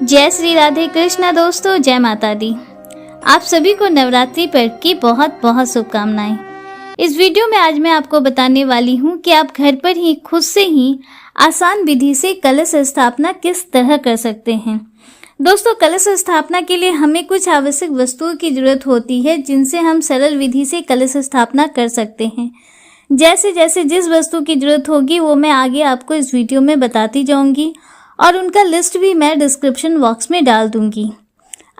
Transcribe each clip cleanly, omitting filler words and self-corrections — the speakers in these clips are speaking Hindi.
जय श्री राधे कृष्णा दोस्तों, जय माता दी। आप सभी को नवरात्रि पर्व की बहुत बहुत शुभकामनाएं। इस वीडियो में आज मैं आपको बताने वाली हूं कि आप घर पर ही खुद से ही आसान विधि से कलश स्थापना किस तरह कर सकते हैं। दोस्तों, कलश स्थापना के लिए हमें कुछ आवश्यक वस्तुओं की जरूरत होती है जिनसे हम सरल विधि से कलश स्थापना कर सकते हैं। जैसे जैसे जिस वस्तु की जरूरत होगी वो मैं आगे आपको इस वीडियो में बताती जाऊंगी और उनका लिस्ट भी मैं डिस्क्रिप्शन बॉक्स में डाल दूंगी।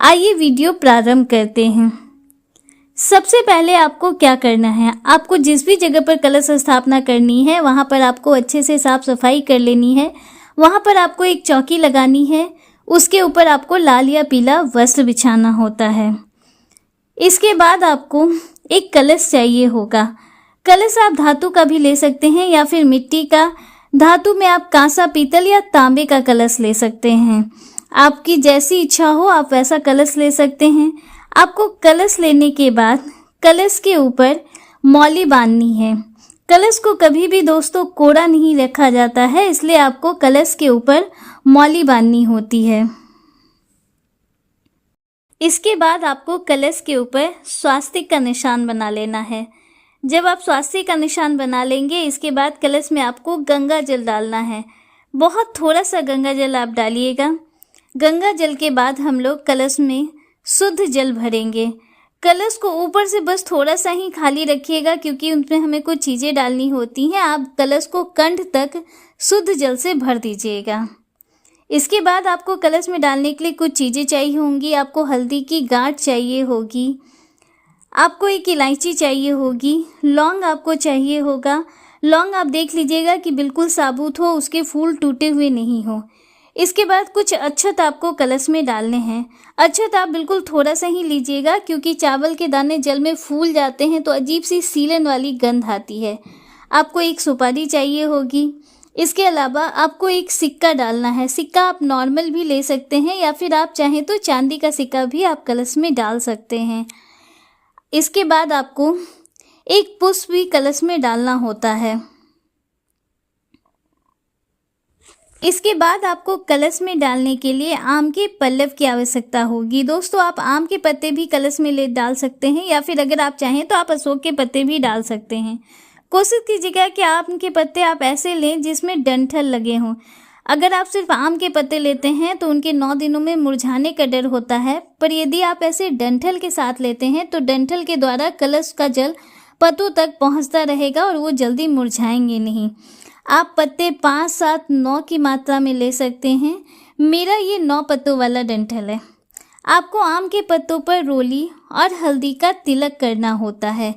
आइए वीडियो प्रारंभ करते हैं। सबसे पहले आपको क्या करना है, आपको जिस भी जगह पर कलश स्थापना करनी है वहाँ पर आपको अच्छे से साफ सफाई कर लेनी है। वहाँ पर आपको एक चौकी लगानी है, उसके ऊपर आपको लाल या पीला वस्त्र बिछाना होता है। इसके बाद आपको एक कलश चाहिए होगा। कलश आप धातु का भी ले सकते हैं या फिर मिट्टी का। धातु में आप कांसा, पीतल या तांबे का कलश ले सकते हैं। आपकी जैसी इच्छा हो आप वैसा कलश ले सकते हैं। आपको कलश लेने के बाद कलश के ऊपर मौली बांधनी है। कलश को कभी भी दोस्तों कोड़ा नहीं रखा जाता है, इसलिए आपको कलश के ऊपर मौली बांधनी होती है। इसके बाद आपको कलश के ऊपर स्वास्तिक का निशान बना लेना है। जब आप स्वास्तिक का निशान बना लेंगे, इसके बाद कलश में आपको गंगा जल डालना है। बहुत थोड़ा सा गंगा जल आप डालिएगा। गंगा जल के बाद हम लोग कलश में शुद्ध जल भरेंगे। कलश को ऊपर से बस थोड़ा सा ही खाली रखिएगा क्योंकि उसमें हमें कुछ चीज़ें डालनी होती हैं। आप कलश को कंठ तक शुद्ध जल से भर दीजिएगा। इसके बाद आपको कलश में डालने के लिए कुछ चीज़ें चाहिए होंगी। आपको हल्दी की गांठ चाहिए होगी, आपको एक इलायची चाहिए होगी, लौंग आपको चाहिए होगा। लौंग आप देख लीजिएगा कि बिल्कुल साबुत हो, उसके फूल टूटे हुए नहीं हो। इसके बाद कुछ अक्षत आपको कलश में डालने हैं। अक्षत आप बिल्कुल थोड़ा सा ही लीजिएगा क्योंकि चावल के दाने जल में फूल जाते हैं तो अजीब सी सीलन वाली गंध आती है। आपको एक सुपारी चाहिए होगी। इसके अलावा आपको एक सिक्का डालना है। सिक्का आप नॉर्मल भी ले सकते हैं या फिर आप चाहें तो चांदी का सिक्का भी आप कलश में डाल सकते हैं। इसके बाद आपको एक पुष्प भी कलश में डालना होता है। इसके बाद आपको कलश में डालने के लिए आम के पल्लव की आवश्यकता होगी। दोस्तों, आप आम के पत्ते भी कलश में ले डाल सकते हैं या फिर अगर आप चाहें तो आप अशोक के पत्ते भी डाल सकते हैं। कोशिश कीजिएगा कि आम के पत्ते आप ऐसे लें जिसमें डंठल लगे हों। अगर आप सिर्फ आम के पत्ते लेते हैं तो उनके 9 दिनों में मुरझाने का डर होता है, पर यदि आप ऐसे डंठल के साथ लेते हैं तो डंठल के द्वारा कलश का जल पत्तों तक पहुंचता रहेगा और वो जल्दी मुरझाएंगे नहीं। आप पत्ते 5, 7, 9 की मात्रा में ले सकते हैं। मेरा ये 9 पत्तों वाला डंठल है। आपको आम के पत्तों पर रोली और हल्दी का तिलक करना होता है।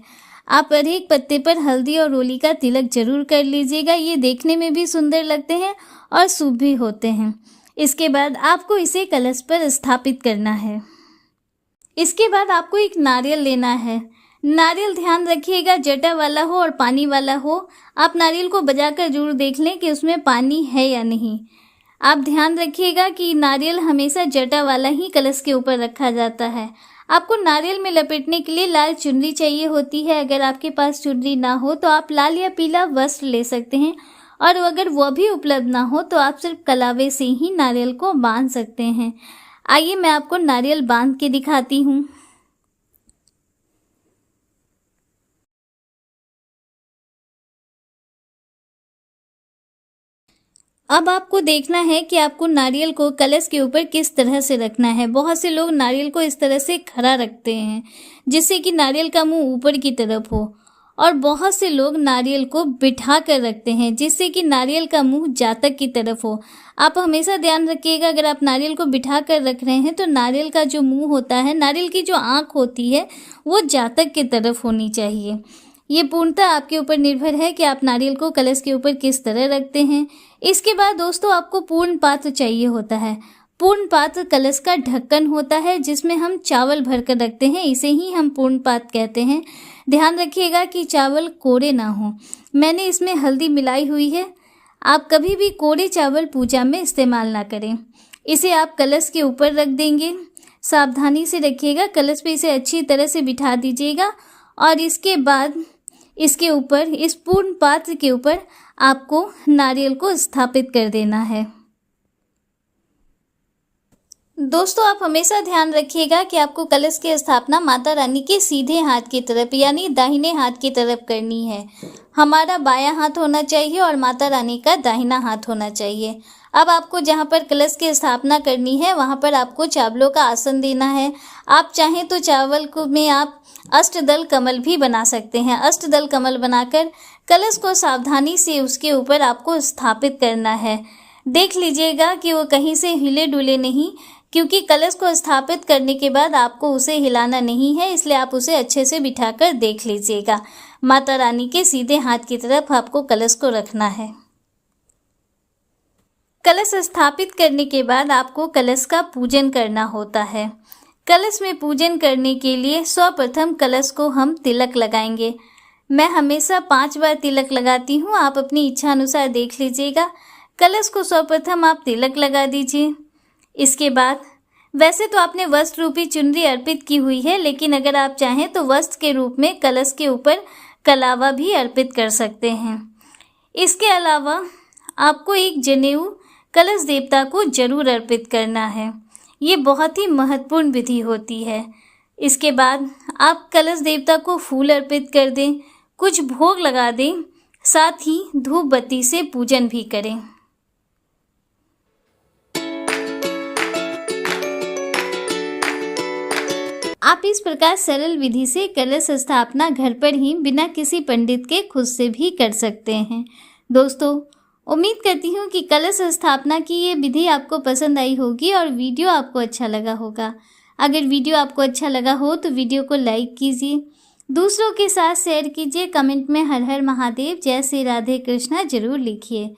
आप हर एक पत्ते पर हल्दी और रोली का तिलक जरूर कर लीजिएगा। ये देखने में भी सुंदर लगते हैं और शुभ भी होते हैं। इसके बाद आपको इसे कलश पर स्थापित करना है। इसके बाद आपको एक नारियल लेना है। नारियल ध्यान रखिएगा जटा वाला हो और पानी वाला हो। आप नारियल को बजाकर जरूर देख लें कि उसमें पानी है या नहीं। आप ध्यान रखिएगा कि नारियल हमेशा जटा वाला ही कलश के ऊपर रखा जाता है। आपको नारियल में लपेटने के लिए लाल चुनरी चाहिए होती है। अगर आपके पास चुनरी ना हो तो आप लाल या पीला वस्त्र ले सकते हैं और अगर वह भी उपलब्ध ना हो तो आप सिर्फ कलावे से ही नारियल को बांध सकते हैं। आइए मैं आपको नारियल बांध के दिखाती हूँ। अब आपको देखना है कि आपको नारियल को कलश के ऊपर किस तरह से रखना है। बहुत से लोग नारियल को इस तरह से खड़ा रखते हैं जिससे कि नारियल का मुंह ऊपर की तरफ हो, और बहुत से लोग नारियल को बिठा कर रखते हैं जिससे कि नारियल का मुंह जातक की तरफ हो। आप हमेशा ध्यान रखिएगा, अगर आप नारियल को बिठा कर रख रहे हैं तो नारियल का जो मुंह होता है, नारियल की जो आँख होती है वो जातक की तरफ होनी चाहिए। ये पूर्णतः आपके ऊपर निर्भर है कि आप नारियल को कलश के ऊपर किस तरह रखते हैं। इसके बाद दोस्तों आपको पूर्ण पात्र चाहिए होता है। पूर्ण पात्र कलश का ढक्कन होता है जिसमें हम चावल भरकर रखते हैं, इसे ही हम पूर्ण पात्र कहते हैं। ध्यान रखिएगा कि चावल कोरे ना हो। मैंने इसमें हल्दी मिलाई हुई है। आप कभी भी कोरे चावल पूजा में इस्तेमाल ना करें। इसे आप कलश के ऊपर रख देंगे। सावधानी से रखिएगा, कलश पे इसे अच्छी तरह से बिठा दीजिएगा और इसके बाद इसके ऊपर, इस पूर्ण पात्र के ऊपर आपको नारियल को स्थापित कर देना है। दोस्तों आप हमेशा ध्यान रखिएगा कि आपको कलश की स्थापना माता रानी के सीधे हाथ की तरफ यानी दाहिने हाथ की तरफ करनी है। हमारा बायां हाथ होना चाहिए और माता रानी का दाहिना हाथ होना चाहिए। अब आपको जहां पर कलश की स्थापना करनी है वहां पर आपको चावलों का आसन देना है। आप चाहें तो चावल को में आप अष्टदल कमल भी बना सकते हैं। अष्टदल कमल बनाकर कलश को सावधानी से उसके ऊपर आपको स्थापित करना है। देख लीजिएगा कि वो कहीं से हिले डुले नहीं, क्योंकि कलश को स्थापित करने के बाद आपको उसे हिलाना नहीं है, इसलिए आप उसे अच्छे से बिठाकर देख लीजिएगा। माता रानी के सीधे हाथ की तरफ आपको कलश को रखना है। कलश स्थापित करने के बाद आपको कलश का पूजन करना होता है। कलश में पूजन करने के लिए सर्वप्रथम कलश को हम तिलक लगाएंगे। मैं हमेशा 5 बार तिलक लगाती हूँ, आप अपनी इच्छा अनुसार देख लीजिएगा। कलश को सर्वप्रथम आप तिलक लगा दीजिए। इसके बाद वैसे तो आपने वस्त्र रूपी चुनरी अर्पित की हुई है, लेकिन अगर आप चाहें तो वस्त्र के रूप में कलश के ऊपर कलावा भी अर्पित कर सकते हैं। इसके अलावा आपको एक जनेऊ कलश देवता को जरूर अर्पित करना है। ये बहुत ही महत्वपूर्ण विधि होती है। इसके बाद आप कलश देवता को फूल अर्पित कर दें, कुछ भोग लगा दें, साथ ही धूप बत्ती से पूजन भी करें। आप इस प्रकार सरल विधि से कलश स्थापना घर पर ही बिना किसी पंडित के खुद से भी कर सकते हैं। दोस्तों उम्मीद करती हूँ कि कलश स्थापना की ये विधि आपको पसंद आई होगी और वीडियो आपको अच्छा लगा होगा। अगर वीडियो आपको अच्छा लगा हो तो वीडियो को लाइक कीजिए, दूसरों के साथ शेयर कीजिए, कमेंट में हर हर महादेव, जय श्री राधे कृष्णा जरूर लिखिए।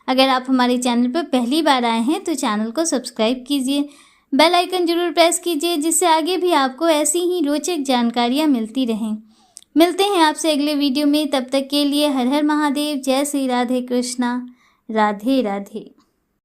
अगर आप हमारे चैनल पर पहली बार आए हैं तो चैनल को सब्सक्राइब कीजिए, बेल आइकन जरूर प्रेस कीजिए, जिससे आगे भी आपको ऐसी ही रोचक जानकारियाँ मिलती रहें। मिलते हैं आपसे अगले वीडियो में, तब तक के लिए हर हर महादेव, जय श्री राधे कृष्णा, राधे राधे।